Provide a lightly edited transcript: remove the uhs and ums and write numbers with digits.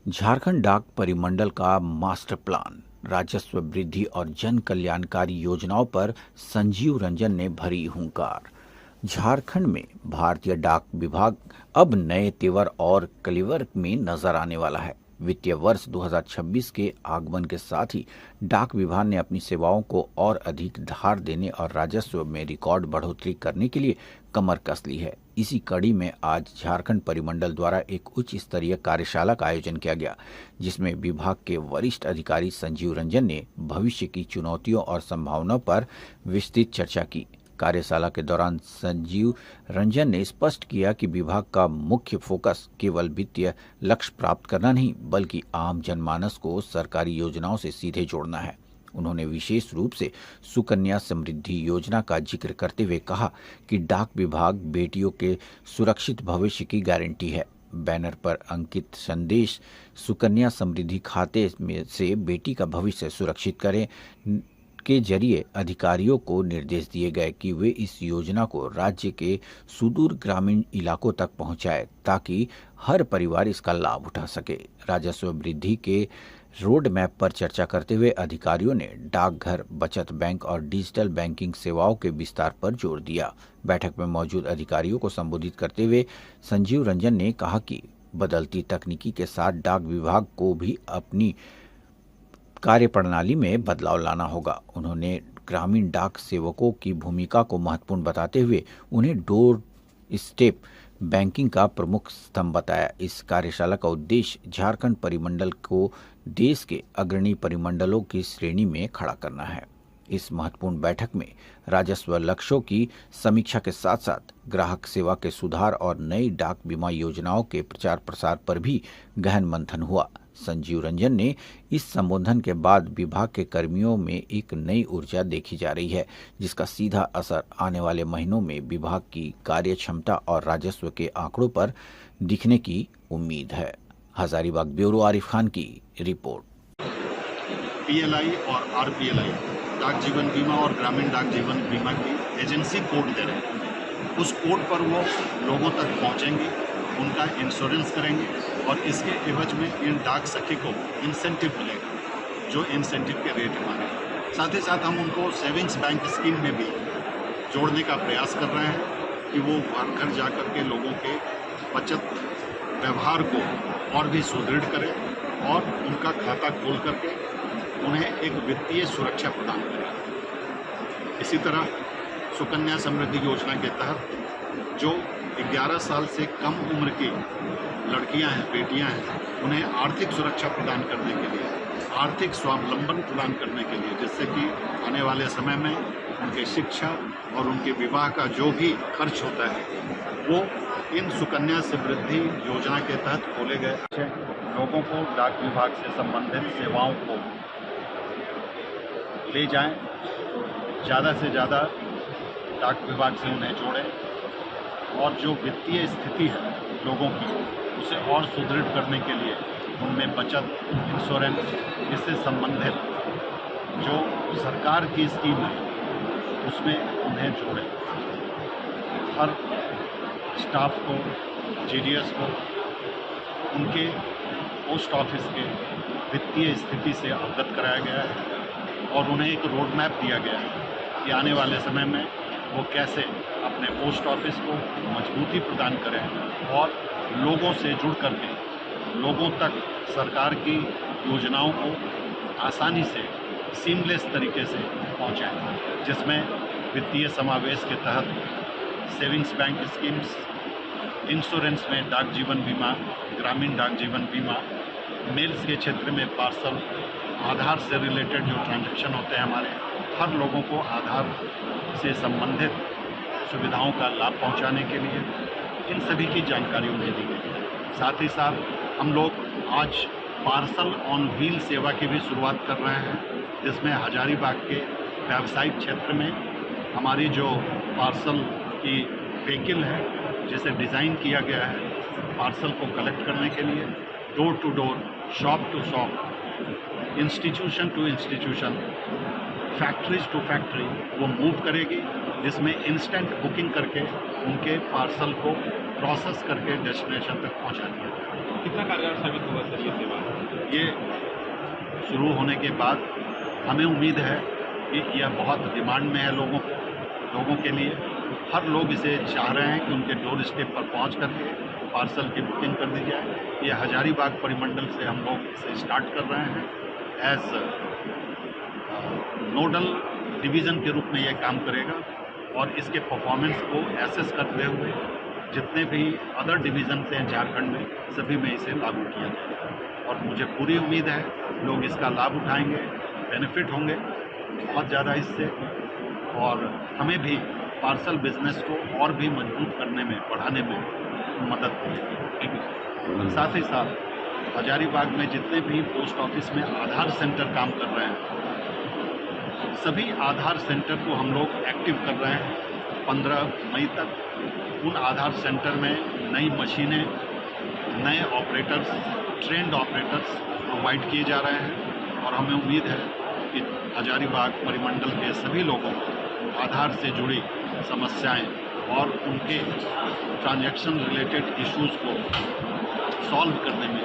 झारखंड डाक परिमंडल का मास्टर प्लान, राजस्व वृद्धि और जन कल्याणकारी योजनाओं पर संजीव रंजन ने भरी हुंकार। झारखंड में भारतीय डाक विभाग अब नए तेवर और कलेवर में नजर आने वाला है। वित्तीय वर्ष 2026 के आगमन के साथ ही डाक विभाग ने अपनी सेवाओं को और अधिक धार देने और राजस्व में रिकॉर्ड बढ़ोतरी करने के लिए कमर कस ली है। इसी कड़ी में आज झारखंड परिमंडल द्वारा एक उच्च स्तरीय कार्यशाला का आयोजन किया गया, जिसमें विभाग के वरिष्ठ अधिकारी संजीव रंजन ने भविष्य की चुनौतियों और संभावनाओं पर विस्तृत चर्चा की। कार्यशाला के दौरान संजीव रंजन ने स्पष्ट किया कि विभाग का मुख्य फोकस केवल वित्तीय लक्ष्य प्राप्त करना नहीं, बल्कि आम जनमानस को सरकारी योजनाओं से सीधे जोड़ना है। उन्होंने विशेष रूप से सुकन्या समृद्धि योजना का जिक्र करते हुए कहा कि डाक विभाग बेटियों के सुरक्षित भविष्य की गारंटी है। बैनर पर अंकित संदेश सुकन्या समृद्धि खाते में से बेटी का भविष्य सुरक्षित करें के जरिए अधिकारियों को निर्देश दिए गए कि वे इस योजना को राज्य के सुदूर ग्रामीण इलाकों तक पहुंचाए, ताकि हर परिवार इसका लाभ उठा सके। राजस्व वृद्धि के रोड मैप पर चर्चा करते हुए अधिकारियों ने डाकघर, बचत बैंक और डिजिटल बैंकिंग सेवाओं के विस्तार पर जोर दिया। बैठक में मौजूद अधिकारियों को संबोधित करते हुए संजीव रंजन ने कहा कि बदलती तकनीकी के साथ डाक विभाग को भी अपनी कार्यप्रणाली में बदलाव लाना होगा। उन्होंने ग्रामीण डाक सेवकों की भूमिका को महत्वपूर्ण बताते हुए उन्हें डोर स्टेप बैंकिंग का प्रमुख स्तंभ बताया। इस कार्यशाला का उद्देश्य झारखंड परिमंडल को देश के अग्रणी परिमंडलों की श्रेणी में खड़ा करना है। इस महत्वपूर्ण बैठक में राजस्व लक्ष्यों की समीक्षा के साथ साथ ग्राहक सेवा के सुधार और नई डाक बीमा योजनाओं के प्रचार प्रसार पर भी गहन मंथन हुआ। संजीव रंजन ने इस संबोधन के बाद विभाग के कर्मियों में एक नई ऊर्जा देखी जा रही है, जिसका सीधा असर आने वाले महीनों में विभाग की कार्य क्षमता और राजस्व के आंकड़ों पर दिखने की उम्मीद है। हजारीबाग ब्यूरो आरिफ खान की रिपोर्ट। पीएलआई और आरपीएलआई डाक जीवन बीमा और ग्रामीण डाक जीवन बीमा की एजेंसी कोड दे रहे हैं। उस कोड पर वो लोगों तक पहुंचेंगे, उनका इंश्योरेंस करेंगे और इसके एवज में इन डाक सखी को इंसेंटिव मिलेगा, जो इंसेंटिव के रेट हमारे। साथ ही साथ हम उनको सेविंग्स बैंक स्कीम में भी जोड़ने का प्रयास कर रहे हैं कि वो घर घर जा कर के लोगों के बचत व्यवहार को और भी सुदृढ़ करें और उनका खाता खोल करके उन्हें एक वित्तीय सुरक्षा प्रदान करें। इसी तरह सुकन्या समृद्धि योजना के तहत जो 11 साल से कम उम्र की लड़कियां हैं, बेटियां हैं, उन्हें आर्थिक सुरक्षा प्रदान करने के लिए, आर्थिक स्वावलंबन प्रदान करने के लिए, जिससे कि आने वाले समय में उनके शिक्षा और उनके विवाह का जो भी खर्च होता है वो इन सुकन्या समृद्धि योजना के तहत खोले गए। लोगों को डाक विभाग से संबंधित सेवाओं को ले जाएं, ज़्यादा से ज़्यादा डाक विभाग से उन्हें जोड़ें और जो वित्तीय स्थिति है लोगों की उसे और सुदृढ़ करने के लिए उनमें बचत, इंश्योरेंस, इससे संबंधित जो सरकार की स्कीम है उसमें उन्हें जोड़ें। हर स्टाफ को, जीडीएस को उनके पोस्ट ऑफिस के वित्तीय स्थिति से अवगत कराया गया है और उन्हें एक रोड मैप दिया गया है कि आने वाले समय में वो कैसे अपने पोस्ट ऑफिस को मजबूती प्रदान करें और लोगों से जुड़ करके लोगों तक सरकार की योजनाओं को आसानी से सीमलेस तरीके से पहुंचाएं, जिसमें वित्तीय समावेश के तहत सेविंग्स बैंक स्कीम्स, इंश्योरेंस में डाक जीवन बीमा, ग्रामीण डाक जीवन बीमा, मेल्स के क्षेत्र में पार्सल, आधार से रिलेटेड जो ट्रांजैक्शन होते हैं हमारे, हर लोगों को आधार से संबंधित सुविधाओं का लाभ पहुंचाने के लिए इन सभी की जानकारी उन्हें दी गई। साथ ही साथ हम लोग आज पार्सल ऑन व्हील सेवा की भी शुरुआत कर रहे हैं, जिसमें हजारीबाग के व्यावसायिक क्षेत्र में हमारी जो पार्सल की व्हीकल है, जिसे डिज़ाइन किया गया है पार्सल को कलेक्ट करने के लिए, door to door, shop to shop, institution to institution, factories to factory वो मूव करेगी, जिसमें इंस्टेंट बुकिंग करके उनके पार्सल को प्रोसेस करके डेस्टिनेशन तक पहुंचा दिया जाएगा। कितना कारगर साबित होगा सर ये सेवा? ये शुरू होने के बाद हमें उम्मीद है कि यह बहुत डिमांड में है लोगों के लिए। हर लोग इसे चाह रहे हैं कि उनके डोर स्टेप पर पहुंच करके पार्सल की बुकिंग कर दी जाए। ये हजारीबाग परिमंडल से हम लोग इसे स्टार्ट कर रहे हैं। एज नोडल डिवीज़न के रूप में यह काम करेगा और इसके परफॉर्मेंस को एसेस करते हुए जितने भी अदर डिवीज़न हैं झारखंड में, सभी में इसे लागू किया जाएगा। और मुझे पूरी उम्मीद है लोग इसका लाभ उठाएंगे, बेनिफिट होंगे बहुत ज़्यादा इससे, और हमें भी पार्सल बिजनेस को और भी मजबूत करने में, बढ़ाने में मदद मिलेगी। साथ ही साथ हजारीबाग में जितने भी पोस्ट ऑफिस में आधार सेंटर काम कर रहे हैं, सभी आधार सेंटर को हम लोग एक्टिव कर रहे हैं 15 मई तक। उन आधार सेंटर में नई मशीनें, नए ऑपरेटर्स, ट्रेंड ऑपरेटर्स प्रोवाइड किए जा रहे हैं और हमें उम्मीद है कि हजारीबाग परिमंडल के सभी लोगों को आधार से जुड़ी समस्याएं और उनके ट्रांजैक्शन रिलेटेड इश्यूज़ को सॉल्व करने में